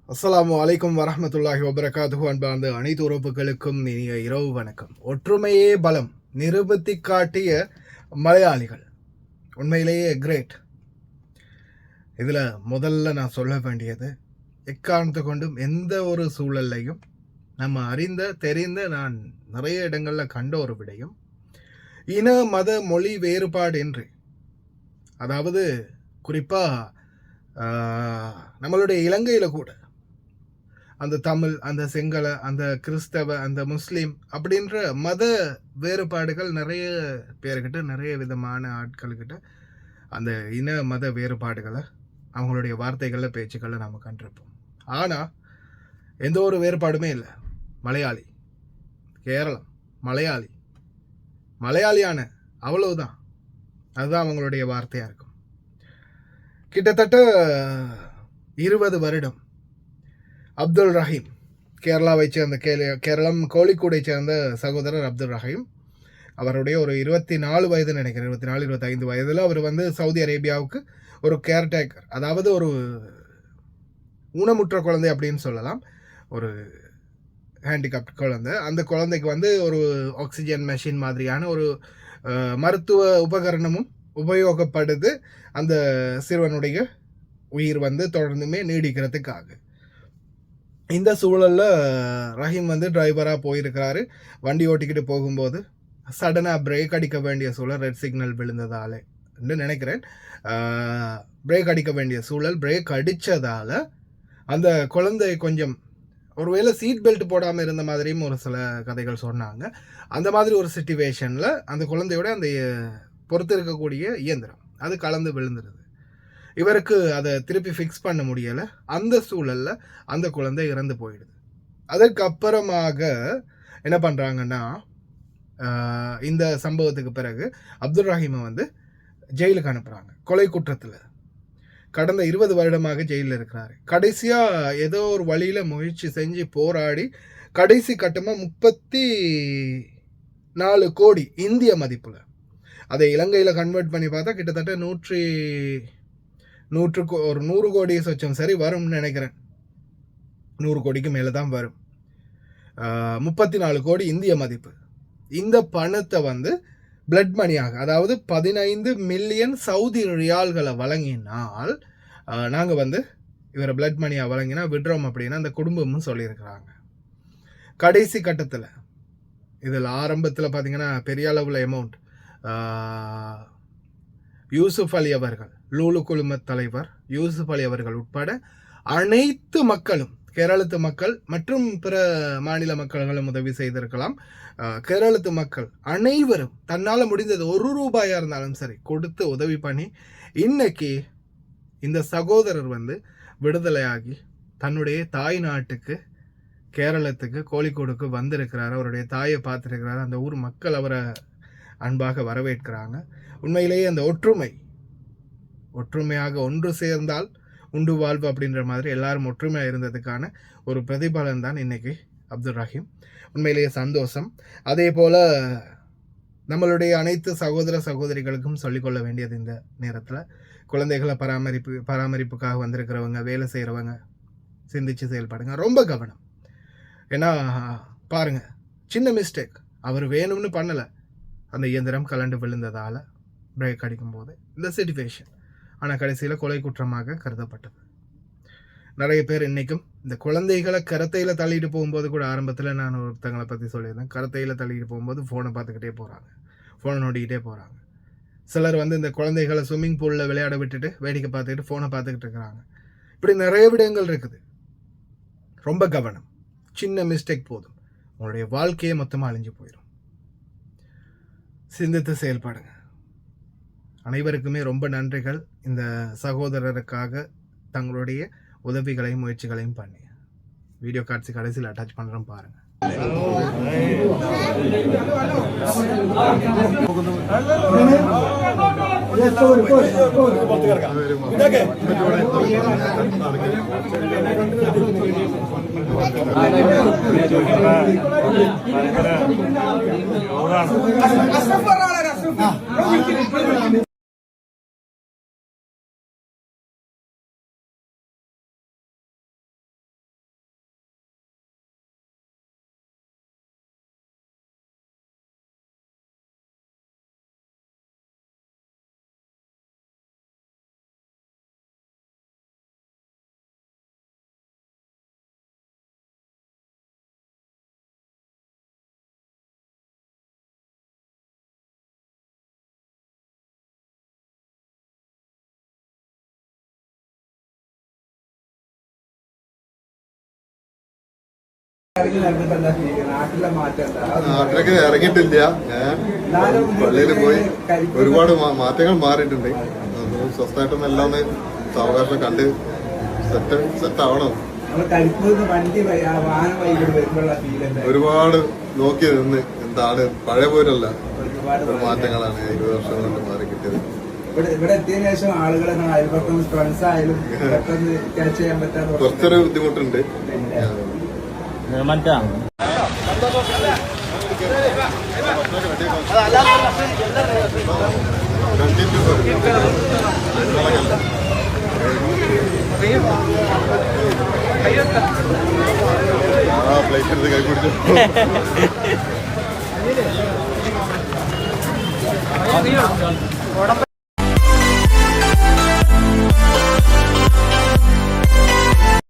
அஸ்ஸலாமு அலைக்கும் வரஹ்மத்துல்லாஹி வபரகாத்துஹு. அன்பார்ந்த அனைத்து உறவுகளுக்கும் இனிய இரவு வணக்கம். ஒற்றுமையே பலம் நிரூபித்து காட்டிய மலையாளிகள் உண்மையிலேயே கிரேட். இதில் முதல்ல நான் சொல்ல வேண்டியது, எக்காரணத்தை கொண்டும் எந்த ஒரு சூழல்லையும் நம்ம தெரிந்த நான் நிறைய இடங்களில் கண்ட ஒரு விடயம், இன மத மொழி வேறுபாடு என்று, அதாவது குறிப்பாக நம்மளுடைய இலங்கையில் கூட அந்த தமிழ், அந்த சிங்கள, அந்த கிறிஸ்தவ, அந்த முஸ்லீம் அப்படின்ற மத வேறுபாடுகள் நிறைய பேர்கிட்ட, நிறைய விதமான ஆட்கள்கிட்ட அந்த இன மத வேறுபாடுகளை அவங்களுடைய வார்த்தைகளில் பேச்சுக்களில் நாம் கண்டிருப்போம். ஆனால் எந்த ஒரு வேறுபாடுமே இல்லை. மலையாளி, கேரளம், மலையாளியான அவ்வளவுதான். அதுதான் அவங்களுடைய வார்த்தையாக இருக்கும். கிட்டத்தட்ட 20 வருடம் அப்துல் ரஹீம், கேரளாவை சேர்ந்த கேரளம் கோழிக்கூடை சேர்ந்த சகோதரர் அப்துல் ரஹீம், அவருடைய ஒரு 24 வயது நினைக்கிறேன், 24-25 வயதில் அவர் சவுதி அரேபியாவுக்கு ஒரு கேர்டேக்கர், அதாவது ஒரு ஊனமுற்ற குழந்தை அப்படின்னு சொல்லலாம், ஒரு ஹேண்டிகாப்ட் குழந்தை. அந்த குழந்தைக்கு ஒரு ஆக்சிஜன் மெஷின் மாதிரியான ஒரு மருத்துவ உபகரணமும் உபயோகப்படுது அந்த சிறுவனுடைய உயிர் தொடர்ந்துமே நீடிக்கிறதுக்காக. இந்த சூழலில் ரஹீம் டிரைவராக போயிருக்கிறாரு. வண்டி ஓட்டிக்கிட்டு போகும்போது சடனாக பிரேக் அடிக்க வேண்டிய சூழல், ரெட் சிக்னல் விழுந்ததால் நினைக்கிறேன், பிரேக் அடிக்க வேண்டிய சூழல், பிரேக் அடித்ததால் அந்த குழந்தை கொஞ்சம் ஒருவேளை சீட் பெல்ட் போடாமல் இருந்த மாதிரியும் ஒரு சில கதைகள் சொன்னாங்க. அந்த மாதிரி ஒரு சிச்சுவேஷனில் அந்த குழந்தையோட அந்த பொறுத்து இருக்கக்கூடிய இயந்திரம் அது கலந்து விழுந்துருது. இவருக்கு அதை திருப்பி ஃபிக்ஸ் பண்ண முடியலை. அந்த சூழலில் அந்த குழந்தை இறந்து போயிடுது. அதற்கப்புறமாக என்ன பண்ணுறாங்கன்னா, இந்த சம்பவத்துக்கு பிறகு அப்துல் ரஹீமை ஜெயிலுக்கு அனுப்புகிறாங்க. கொலை குற்றத்தில் கடந்த 20 வருடமாக ஜெயிலில் இருக்கிறாரு. கடைசியாக ஏதோ ஒரு வழியில் முயற்சி செஞ்சு போராடி கடைசி கட்டமாக 34 கோடி இந்திய மதிப்பில், அதை இலங்கையில் கன்வெர்ட் பண்ணி பார்த்தா கிட்டத்தட்ட 100 கோடி சொச்சம் சரி வரும்னு நினைக்கிறேன். 100 கோடிக்கு மேலே தான் வரும். 34 கோடி இந்திய மதிப்பு. இந்த பணத்தை பிளட் மணியாக, அதாவது 15 மில்லியன் சவுதி ரியால்களை வழங்கினால் நாங்கள் இவரை பிளட் மணியாக வழங்கினா விடுறோம் அப்படின்னு அந்த குடும்பமும் சொல்லியிருக்கிறாங்க. கடைசி கட்டத்தில் இதில் ஆரம்பத்தில் பார்த்தீங்கன்னா பெரிய அளவில் அமௌண்ட் யூசுப் அலி அவர்கள், லூலு குழும தலைவர் யூசுப் அலி அவர்கள் உட்பட அனைத்து மக்களும், கேரளத்து மக்கள் மற்றும் பிற மாநில மக்கள்களும் உதவி செய்திருக்கலாம். கேரளத்து மக்கள் அனைவரும் தன்னால் முடிந்தது 1 ரூபாயா இருந்தாலும் சரி கொடுத்து உதவி பண்ணி இன்னைக்கு இந்த சகோதரர் விடுதலையாகி தன்னுடைய தாய் நாட்டுக்கு, கேரளத்துக்கு, கோழிக்கோடுக்கு வந்திருக்கிறார். அவருடைய தாயை பார்த்துருக்கிறார். அந்த ஊர் மக்கள் அவரை அன்பாக வரவேற்கிறாங்க. உண்மையிலேயே அந்த ஒற்றுமையாக ஒன்று சேர்ந்தால் உண்டு வாழ்வு அப்படின்ற மாதிரி எல்லாரும் ஒற்றுமையாக இருந்ததுக்கான ஒரு பிரதிபலன் தான் இன்னைக்கு அப்துல் ரஹீம். உண்மையிலேயே சந்தோஷம். அதே போல் நம்மளுடைய அனைத்து சகோதர சகோதரிகளுக்கும் சொல்லிக்கொள்ள வேண்டியது, இந்த நேரத்தில் குழந்தைகளை பராமரிப்புக்காக வந்திருக்கிறவங்க, வேலை செய்கிறவங்க சிந்திச்சு செயல்படுங்க. ரொம்ப கவனம். ஏன்னா பாருங்கள், சின்ன மிஸ்டேக், அவர் வேணும்னு பண்ணலை, அந்த இயந்திரம் கலண்டு விழுந்ததால் பிரேக் அடிக்கும்போது இந்த சிச்சுவேஷன். ஆனால் கடைசியில் கொலை குற்றமாக கருதப்பட்டது. நிறைய பேர் இன்றைக்கும் இந்த குழந்தைகளை கரத்தையில் தள்ளிட்டு போகும்போது கூட, ஆரம்பத்தில் நான் ஒருத்தங்களை பற்றி சொல்லியிருந்தேன், கரத்தையில் தள்ளிட்டு போகும்போது ஃபோனை பார்த்துக்கிட்டே போகிறாங்க, ஃபோனை நோண்டிக்கிட்டே போகிறாங்க. சிலர் இந்த குழந்தைகளை ஸ்விம்மிங் பூலில் விளையாட விட்டுட்டு வேடிக்கை பார்த்துக்கிட்டு ஃபோனை பார்த்துக்கிட்டு இருக்கிறாங்க. இப்படி நிறைய விடயங்கள் இருக்குது. ரொம்ப கவனம். சின்ன மிஸ்டேக் போதும், உங்களுடைய வாழ்க்கையே மொத்தமாக அழிஞ்சு போயிடும். சிந்தித்து செயல்படுங்க. அனைவருக்குமே ரொம்ப நன்றிகள், இந்த சகோதரருக்காக தங்களுடைய உதவிகளையும் முயற்சிகளையும் பண்ணி. வீடியோ காட்சி கடைசியில் அட்டாச் பண்ணுறேன் பாருங்கள். നാട്ടിലൊക്കെ ഇറങ്ങിയിട്ടില്ല. പള്ളിയിൽ പോയി ഒരുപാട് മാറ്റങ്ങൾ മാറിയിട്ടുണ്ട്. സ്വസ്ഥമായിട്ടൊന്നും എല്ലാം സാവകാശം കണ്ട് സെറ്റ് ആവണം. ഒരുപാട് നോക്കി നിന്ന് എന്താണ് പഴയ പോലല്ല, മാറ്റങ്ങളാണ് 20 വർഷം കൊണ്ട് മാറി കിട്ടിയത്. ഇവിടെ എത്തിയതിനു ശേഷം ആളുകളെ അയൽപക്കം ഫ്രണ്ട്സ് ആയാലും ക്യാച്ച് ചെയ്യാൻ പറ്റാത്ത കുറച്ചൊരു ബുദ്ധിമുട്ടുണ്ട്. പ്ലേറ്റ് എടുത്ത് കൈ പിടിച്ചു.